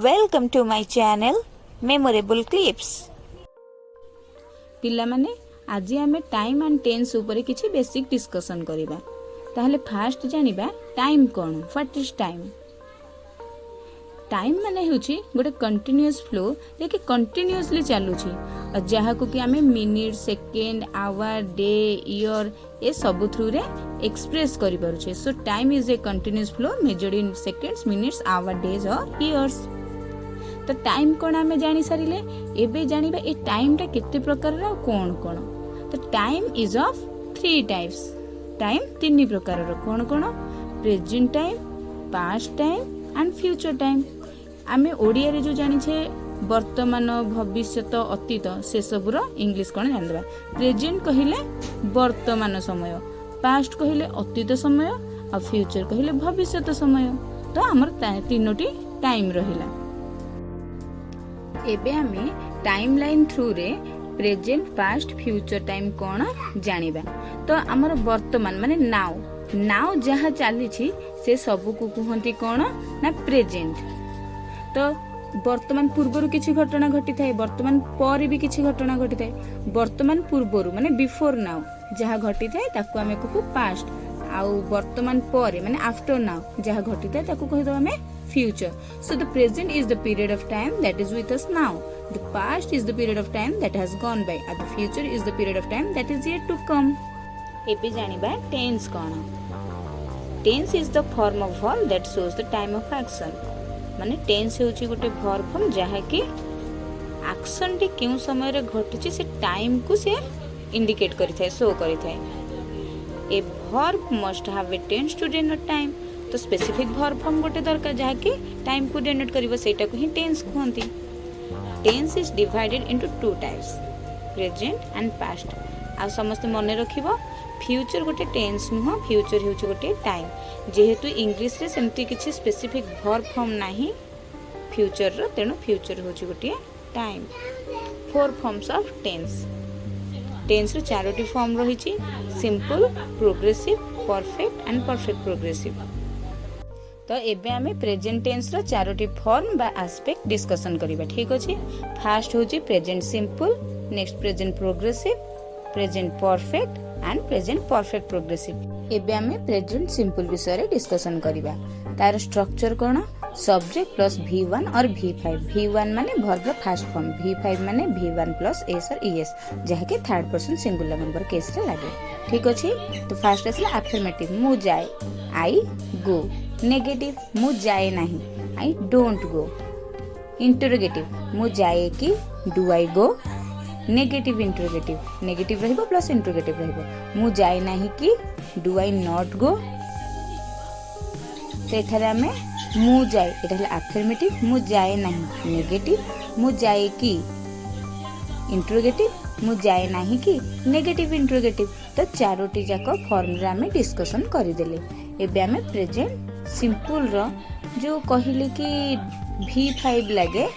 Welcome to my channel Memorable Clips. पिला माने आज आमे टाइम एंड टेंस ऊपर किछि बेसिक डिस्कशन करिबा। ताहले फास्ट जानिबा टाइम कोन, व्हाट इज टाइम। टाइम माने होछि गोटे कंटीन्यूअस फ्लो जेकि कंटीन्यूअसली चालुछि और जहा को कि आमे minute, second, hour, day, year ए सब थ्रू रे एक्सप्रेस करि पारुछे। So time is a continuous flow measured in seconds, minutes, hour, days और इयर्स। तो टाइम कोन आमे जानि सारिले, एबे जानिबा ए टाइम टा केते प्रकार रा कोन कोन। तो time is of 3 types. Time 3 प्रकार रो कोन कोन, present time, past time and future time. आमे ओडिया रे जो जानि छे वर्तमान, भविष्यत, अतीत से सब रो इंग्लिश कोन जान देबा। प्रेजेंट कहिले वर्तमान समय, पास्ट कहिले अतीत समय और फ्यूचर कहिले भविष्यत समय। तो हमर तीनोटी टाइम रहिला। एबे हमें टाइम लाइन थ्रू रे प्रेजेंट, पास्ट, फ्यूचर टाइम कोन जानिबा। तो हमर वर्तमान माने नाउ जहा चाली छी से सब को कहंती कोन ना प्रेजेंट। तो वर्तमान पूर्वरु किछि घटना घटी थाए, वर्तमान पर भी किछि घटना घटी थाए। वर्तमान पूर्वरु माने बिफोर नाउ जहा घटी थाए ताकू हमें कहू पास्ट, आउ वर्तमान पर माने आफ्टर नाउ जहा घटी थाए ताकू कहि दो हमें future. So the present is the period of time that is with us now. The past is the period of time that has gone by, and the future is the period of time that is yet to come. एबे जानिबा tense cone. Tense is the form of verb that shows the time of action. माने tense होची गोटे verb form जहा कि action T केउ समय रे घटिची से टाइम को से इंडिकेट करि थाए, शो करि थाए। A verb must have a tense to denote time. तो स्पेसिफिक वर्ब फॉर्म गोटे दरकार जहा कि टाइम को डिनोट करिवो, सेटा को ही टेंस कहंती। Tense is divided into 2 types, present and past. आ समस्त मन रखिबो फ्यूचर गोटे टेंस नुह, फ्यूचर हेउची गोटे टाइम। जेहेतु इंग्लिश रे सेमती किछि स्पेसिफिक वर्ब फॉर्म नाही फ्यूचर रो, तेनु फ्यूचर हेउची गोटे time. 4 forms of tense. Tense रो 4टी फॉर्म रहिछि, simple, progressive, perfect and perfect progressive. तो एबे आमे प्रेजेंट टेंस रो 4टी फॉर्म बा एस्पेक्ट डिस्कशन करिबा। ठीक अछि। फर्स्ट होची present simple, next present progressive, present perfect and present perfect progressive. एबे आमे प्रेजेंट सिंपल विषय रे डिस्कशन करिबा। तार स्ट्रक्चर कोन, सब्जेक्ट प्लस V1 और V5। V1 माने verb row first form, V5 माने V1 प्लस S और ES जहा के third person singular number case रे लागे। ठीक अछि। तो फर्स्ट असला अफर्मेटिव, मु जाय, आई गो। नेगेटिव, मु जाए नहीं, आई डोंट गो। इंटरोगेटिव, मु जाए कि, do I go. Negative interrogative, negative रहिबो प्लस इंटरोगेटिव रहिबो। मु जाए नहीं कि, डू आई नॉट गो। तो एथारे हमें मु जाए, एटा हला अफर्मेटिव, मु जाए नहीं नेगेटिव, मु जाए कि इंटरोगेटिव, मु जाए नहीं कि नेगेटिव इंटरोगेटिव। तो 4टी जाक फॉर्म रे हमें डिस्कशन करि देले। एबे हमें प्रेजेंट सिंपल रो जो कहिले कि V5 लागे,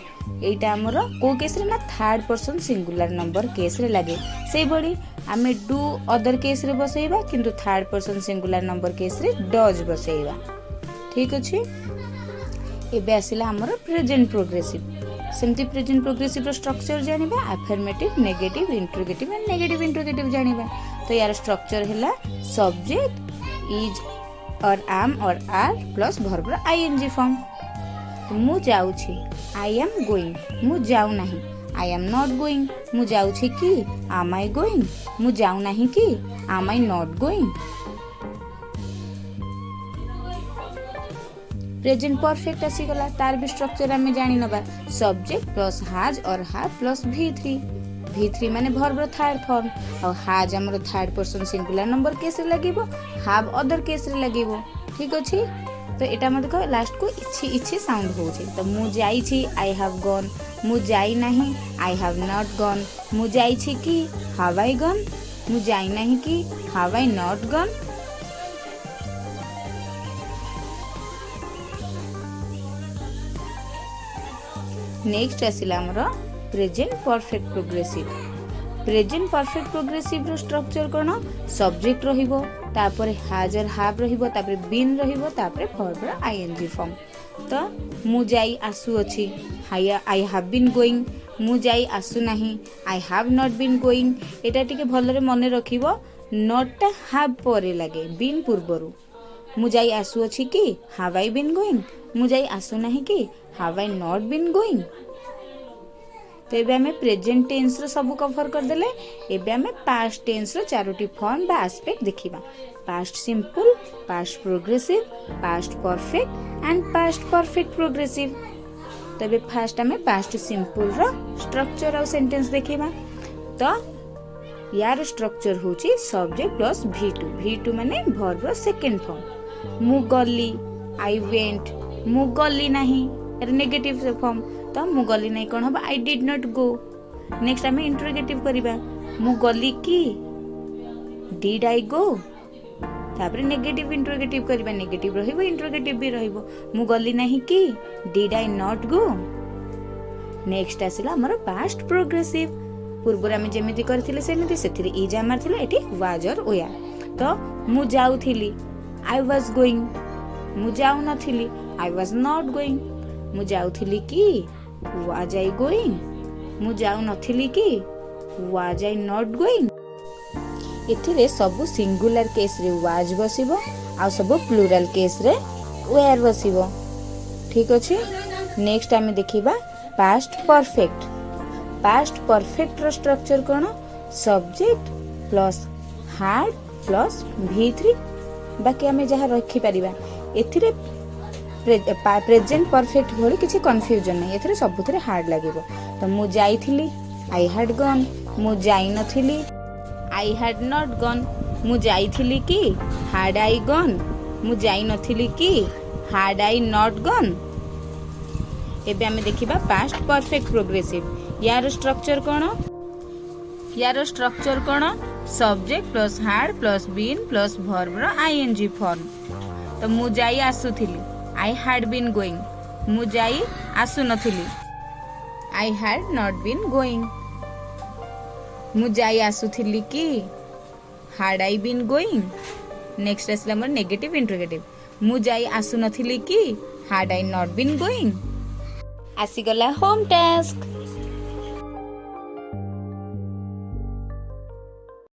एटा हमरो को केस रे ना third person singular number case रे लागे। सेई बडी हमें डू अदर केस रे बसैबा, किंतु third person singular number case रे डज बसैबा। ठीक अछि। एबे आसिला हमरो प्रेजेंट प्रोग्रेसिव। सेमती प्रेजेंट प्रोग्रेसिव रो स्ट्रक्चर जानिबा, affirmative, negative, interrogative and negative interrogative जानिबा। तो यार स्ट्रक्चर हैला सब्जेक्ट इज और am और are प्लस वर्ब रो ing फॉर्म। तो मु जाउ छी, I am going, मु जाउ नहीं, I am not going, मु जाउ छी कि, am I going, मु जाउ नहीं कि, am I not going। Present perfect आसी गला, तार भी स्ट्रक्चर हमें जानि नबा। सब्जेक्ट प्लस has और have प्लस V3। V3 माने वर्ब रो थर्ड फॉर्म, और has हमरो third person singular number case रे लागिबो, have अदर केस रे लागिबो। ठीक अछि। तो एटा मत को लास्ट को इछि साउंड होछि। तो मु जाई छी, आई हैव गॉन, मु जाई नहीं, आई हैव नॉट गॉन। मु जाई छी कि, हैव आई गॉन, मु जाई नहीं कि, have I not gone. Next आसिला हमरो present perfect progressive. Present perfect progressive रो स्ट्रक्चर कोन, सब्जेक्ट रहिबो, तापर हैज और हैव रहिबो, तापर बीन रहिबो, तापर वर्ब रो आईएनजी फॉर्म। तो ମୁଁ ଯାଇ ଆସୁଅଛି, ଆଇ ହାଭ୍ ବିନ୍ ଗୋଇଂ। ମୁଁ ଯାଇ ଆସୁନାହିଁ, I have not been going. ଏଇଟା ଟିକେ ଭଲରେ ମନେ ରଖିବ, ନଟ୍ଟା ହାଭ୍ ପରେ ଲାଗେ, ବିନ୍ ପୂର୍ବରୁ। ମୁଁ ଯାଇ ଆସୁଅଛି କି, ହାଭ୍ ଆଇ ବିନ୍ ଗୋଇଂ। ମୁଁ ଯାଇ ଆସୁନାହିଁ କି, have I not been going. ତ ଏବେ ଆମେ ପ୍ରେଜେଣ୍ଟ ଟେନ୍ସର ସବୁ କଭର କରିଦେଲେ। ଏବେ ଆମେ ପାଷ୍ଟ ଟେନ୍ସର 4ଟି ଫର୍ମ ବା ଆସ୍ପେକ୍ଟ ଦେଖିବା। Past simple, past progressive, past perfect and past perfect progressive. ତ ଏବେ ଫାଷ୍ଟ ଆମେ ପାଷ୍ଟ ସିମ୍ପଲର ଷ୍ଟ୍ରକ୍ଚର ଆଉ ସେଣ୍ଟେନ୍ସ ଦେଖିବା। ତ ୟାର ଷ୍ଟ୍ରକ୍ଚର ହେଉଛି ସବଜେକ୍ଟ ପ୍ଲସ୍ V2 ମାନେ ଭର୍ବର ସେକେଣ୍ଡ ଫର୍ମ। ମୁଁ ଗଲି, ଆଇ ୱେଣ୍ଟ। ମୁଁ ଗଲି ନାହିଁ, ଏର ନେଗେଟିଭ ଫର୍ମ। ତ ମୁଁ ଗଲି ନାହିଁ କ'ଣ ହବ, I did not go. Next ଆମେ ଇଣ୍ଟରୋଗେଟିଭ କରିବା। ମୁଁ ଗଲି କି, ଡିଡ୍ ଆଇ ଗୋ। ତାପରେ ନେଗେଟିଭ ଇଣ୍ଟରୋଗେଟିଭ କରିବା, ନେଗେଟିଭ ରହିବ, ଇଣ୍ଟରୋଗେଟିଭ ବି ରହିବ। ମୁଁ ଗଲି ନାହିଁ କି, did I not go. Next ଆସିଲା ଆମର ପାଷ୍ଟ ପ୍ରୋଗ୍ରେସିଭ। ପୂର୍ବରୁ ଆମେ ଯେମିତି କରିଥିଲେ ସେମିତି, ସେଥିରେ ଇଜ୍ ଆମର ଥିଲା, ଏଠି ୱାଜ୍ ଅର୍ ୱେୟାର। ତ ମୁଁ ଯାଉଥିଲି, ଆଇ ୱାଜ୍ ଗୋଇଂ। ମୁଁ ଯାଉନଥିଲି, ଆଇ ୱାଜ୍ ନଟ୍ ଗୋଇଂ। ମୁଁ ଯାଉଥିଲି କି, ୱାଜ୍ ଆଇ ଗୋଇଂ। ମୁଁ ଯାଉନଥିଲି କି, ୱାଜ୍ ଆଇ ନଟ୍ ଗୋଇଂ। ଏଥିରେ ସବୁ ସିଙ୍ଗୁଲାର କେସ୍ରେ ୱାଜ୍ ବସିବ, ଆଉ ସବୁ ପ୍ଲୁରାଲ କେସ୍ରେ ୱେୟାର ବସିବ। ଠିକ୍ ଅଛି। ନେକ୍ସଟ ଆମେ ଦେଖିବା ପାଷ୍ଟ ପରଫେକ୍ଟ। ପାଷ୍ଟ ପରଫେକ୍ଟର ଷ୍ଟ୍ରକ୍ଚର କ'ଣ, subject plus had plus V3। ବାକି ଆମେ ଯାହା ରଖିପାରିବା। ଏଥିରେ ପ୍ରେଜେଣ୍ଟ ପରଫେକ୍ଟ ଭଳି କିଛି କନଫ୍ୟୁଜନ ନାହିଁ, ଏଥିରେ ସବୁଥିରେ ହାର୍ଡ ଲାଗିବ। ତ ମୁଁ ଯାଇଥିଲି, ଆଇ ହ୍ୟାଡ୍ ଗନ୍। ମୁଁ ଯାଇନଥିଲି, ଆଇ ହ୍ୟାଡ୍ ନଟ୍ ଗନ୍। ମୁଁ ଯାଇଥିଲି କି, ହ୍ୟାଡ୍ ଆଇ ଗନ୍। ମୁଁ ଯାଇନଥିଲି କି, ହ୍ୟାଡ୍ ଆଇ ନଟ୍ ଗନ୍। ଏବେ ଆମେ ଦେଖିବା ପାଷ୍ଟ ପରଫେକ୍ଟ ପ୍ରୋଗ୍ରେସିଭ। ୟାର ଷ୍ଟ୍ରକ୍ଚର କ'ଣ, subject plus had plus been plus ଭର୍ବର ING ଫର୍ମ। ତ ମୁଁ ଯାଇ ଆସୁଥିଲି, ଆଇ ହ୍ୟାଡ୍ ବିନ୍ ଗୋଇଂ। ମୁଁ ଯାଇ ଆସୁନଥିଲି, I had not been going. ମୁଁ ଯାଇ ଆସୁଥିଲି କି, had I been going. Next ଆସିଲା ଆମର ନେଗେଟିଭ ଇଣ୍ଟରୋଗେଟିଭ। ମୁଁ ଯାଇ ଆସୁନଥିଲି କି, had I not been going. ଆସିଗଲା ହୋମ୍ ଟାସ୍କ।